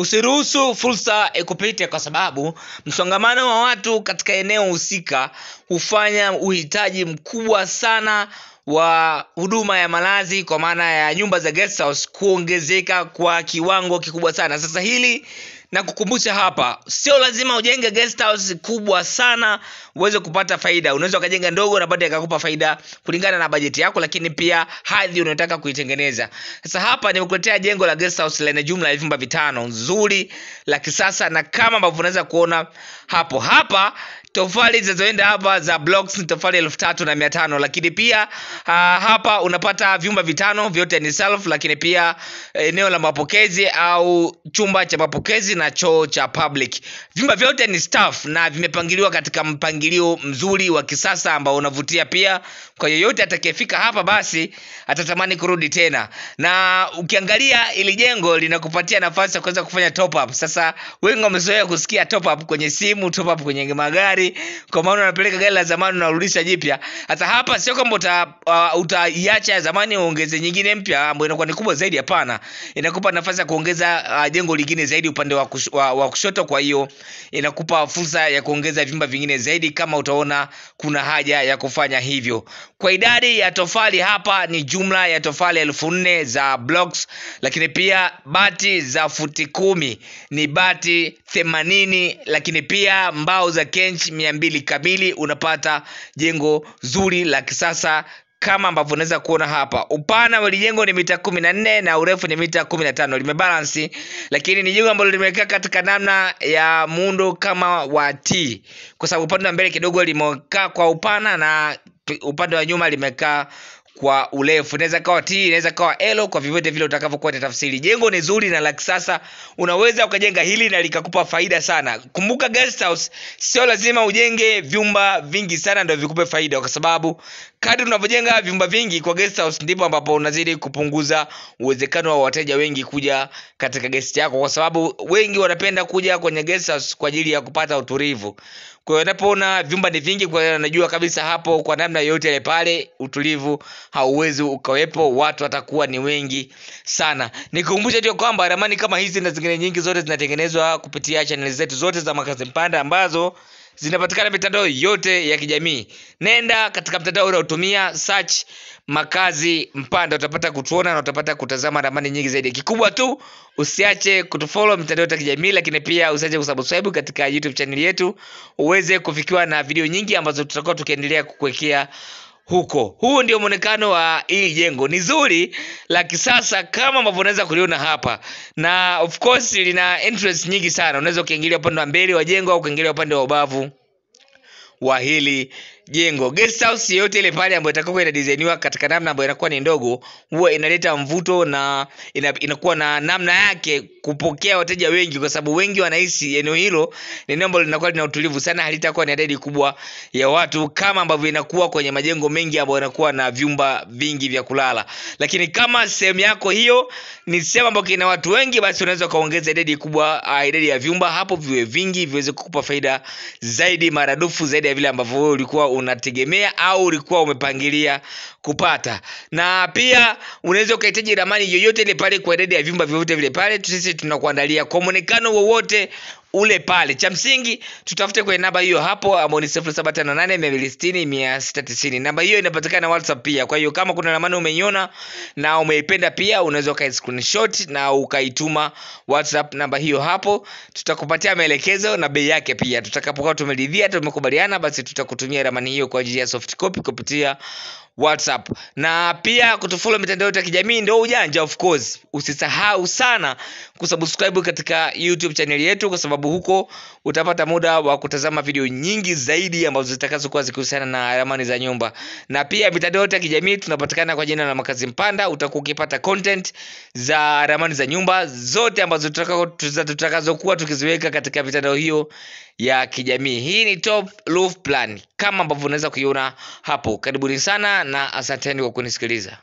Usiruhusu fursa ikupite, kwa sababu msongamano wa watu katika eneo husika hufanya uhitaji mkubwa sana wa huduma ya malazi, kwa maana ya nyumba za guest house kuongezeka kwa kiwango kikubwa sana. Sasa hili na kukumbusha hapa, sio lazima ujenge guest house kubwa sana uweze kupata faida. Unaweza ukajenga ndogo na baadaye ikakupa faida kulingana na bajeti yako, lakini pia hadhi unayotaka kuitengeneza. Sasa hapa nimekuletea jengo la guest house lenye jumla ya vyumba 5 nzuri la kisasa, na kama ambavyo unaweza kuona hapa tofali zinazoenda hapa za blocks ni tofali 3500, lakini pia hapa unapata vyumba 5 vyote ni self, lakini pia eneo la mapokezi au chumba cha mapokezi na choo cha public. Vyumba vyote ni staff na vimepangiliwa katika mpangilio mzuri wa kisasa ambao unavutia pia kwa yeyote atakayefika hapa basi atatamani kurudi tena. Na ukiangalia ili jengo linakupatia nafasi ya kuweza kufanya top up. Sasa wengi wamezoea kusikia top up kwenye simu, top up kwenye magari, kwa maana unapeleka gari la zamani unarudisha jipya. Hata hapa sio kwamba utaiacha ya zamani uongeze nyingine mpya ambayo inakuwa ni kubwa zaidi, hapana. Inakupa nafasi ya kuongeza jengo lingine zaidi upande wa kushoto, kwa hiyo inakupa fursa ya kuongeza vyumba vingine zaidi kama utaona kuna haja ya kufanya hivyo. Kwa idadi ya tofali hapa ni jumla ya tofali 4000 za blocks, lakini pia bati za futi 10 ni bati 80, lakini pia mbao za kench 200 kamili. Unapata jengo zuri la kisasa kama ambavyo unaweza kuona hapa. Upana wa jengo ni mita 14 na urefu ni mita 15. Limebalance, lakini ni jengo ambalo limekaa katika namna ya muundo kama wa T, kwa sababu upande wa mbele kidogo limekaa kwa upana na upande wa nyuma limekaa kwa urefu. Inaweza kawa T, inaweza kawa L, kwa vyovyote vile utakavyokuwa tafsiri. Jengo ni zuri na la kisasa, unaweza ukajenga hili na likakupa faida sana. Kumbuka guest house sio lazima ujenge vyumba vingi sana ndio vikupe faida, kwa sababu kadri unavyojenga vyumba vingi kwa guest house ndipo ambapo unazidi kupunguza uwezekano wa wateja wengi kuja katika guest yako, kwa sababu wengi wanapenda kuja kwenye guest house kwa ajili ya kupata utulivu. Kwa hiyo unapoona vyumba ni vingi, kwa hiyo unajua kabisa hapo kwa namna yote ile pale utulivu hauwezi ukawepo, watu watakuwa ni wengi sana. Nikukumbusha tu kwamba ramani kama hizi na zingine nyingi zote zinatengenezwa kupitia channel zetu zote za Makazi Mpanda ambazo zinapatikana mitandao yote ya kijamii. Nenda katika mtandao unaotumia, search Makazi Mpanda, utapata kutuona na utapata kutazama ramani nyingi zaidi. Kikubwa tu usiache kutufollow mitandao ya kijamii, lakini pia usiache kusubscribe katika YouTube channel yetu uweze kufikiwa na video nyingi ambazo tutakuwa tukiendelea kukuwekea huko. Huu ndio muonekano wa hili jengo. Ni zuri la kisasa kama ambavyo unaweza kuliona hapa, na of course lina entrance nyingi sana. Unaweza kuingilia upande wa mbele wa jengo au kuingilia upande wa ubavu wa hili jengo. Guest house yote ile pale ambayo itakuwa ina designiwa katika namna ambayo inakuwa ni ndogo, huwa inaleta mvuto na inakuwa na namna yake kupokea wateja wengi, kwa sababu wengi wanahisi eneo hilo ni eneo ambalo linakuwa lina utulivu sana, halitakuwa na idadi kubwa ya watu kama ambavyo inakuwa kwenye majengo mengi ambayo yanakuwa na vyumba vingi vya kulala. Lakini kama sehemu yako hiyo ni sehemu ambayo ina watu wengi, basi unaweza kaongeza idadi kubwa, idadi ya vyumba hapo viwe vingi, viweze kukupa faida zaidi, maradufu zaidi ya vile ambavyo ulikuwa unategemea au ulikuwa umepangilia kupata. Na pia unaweza ukahitaji ramani yoyote ile pale kwa idadi ya vyumba vyote vile pale, sisi tunakuandalia kwa muonekano wowote ule pale. Cha msingi tutafute kwa namba hiyo hapo ambayo ni 0758260690. Namba hiyo inapatikana WhatsApp pia. Kwa hiyo kama kuna ramani umeiona na umeipenda pia, unaweza kai screenshot na ukaituma WhatsApp namba hiyo hapo. Tutakupatia maelekezo na bei yake pia. Tutakapokuwa tumeridhia, tumekubaliana, basi tutakutumia ramani hiyo kwa ajili ya soft copy kupitia WhatsApp. Na pia kutufollow mitandao ya kijamii ndio ujanja. Of course usisahau sana kusubscribe katika YouTube channel yetu, kwa sababu huko utapata muda wa kutazama video nyingi zaidi ambazo zitakazokuwa zikihusiana na ramani za nyumba. Na pia mitandao ya kijamii tunapatikana kwa jina la Makazi Mpanda. Utakuwa ukipata content za ramani za nyumba zote ambazo tutakazokuwa tukiziweka katika mitandao hiyo ya kijamii. Hii ni top roof plan kama ambavyo unaweza kuiona hapo. Karibuni sana na asanteni kwa kunisikiliza.